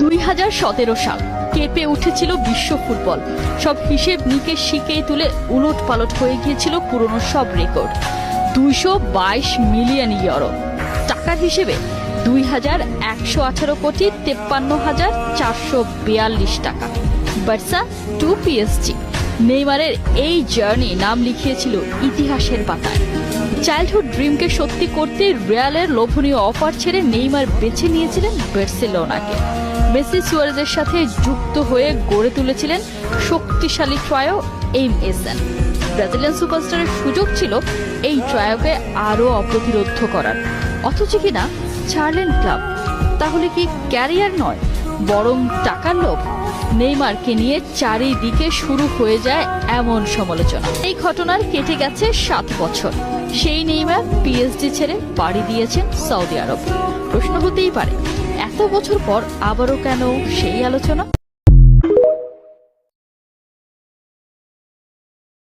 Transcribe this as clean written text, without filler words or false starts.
2017 সাল কেঁপে উঠেছিল বিশ্ব ফুটবল। সব হিসেব নিকেশ শিখেই তুলে উলট পালট হয়ে গিয়েছিল পুরনো সব রেকর্ড। 222 মিলিয়ন ইউরো, টাকার হিসেবে 2118 কোটি 53,442 টাকা। বার্সা টু পিএসজি, নেইমারের এই জার্নি নাম লিখিয়েছিল ইতিহাসের পাতায়। চাইল্ডহুড ড্রিমকে সত্যি করতে রিয়ালের লোভনীয় অফার ছেড়ে নেইমার বেছে নিয়েছিলেন বার্সেলোনাকে। মেসি সুয়ারেজের সাথে যুক্ত হয়ে গড়ে তুলেছিলেন শক্তিশালী ট্রায়ো এমএসএন। ব্রাজিলিয়ান সুপারস্টারের সুযোগ ছিল এই ট্রায়োকে আরও অপ্রতিরোধ্য করার, অথচ কিনা ছাড়লেন ক্লাব। তাহলে কি ক্যারিয়ার নয়, বরং টাকার লোভ? নেইমারকে নিয়ে চারিদিকে শুরু হয়ে যায় এমন সমালোচনা। এই ঘটনার কেটে গেছে 7 বছর। সেই নেইমার পিএসজি ছেড়ে পাড়ি দিয়েছেন সৌদি আরব। প্রশ্ন হতেই পারে, এত বছর পর আবারও কেন সেই আলোচনা?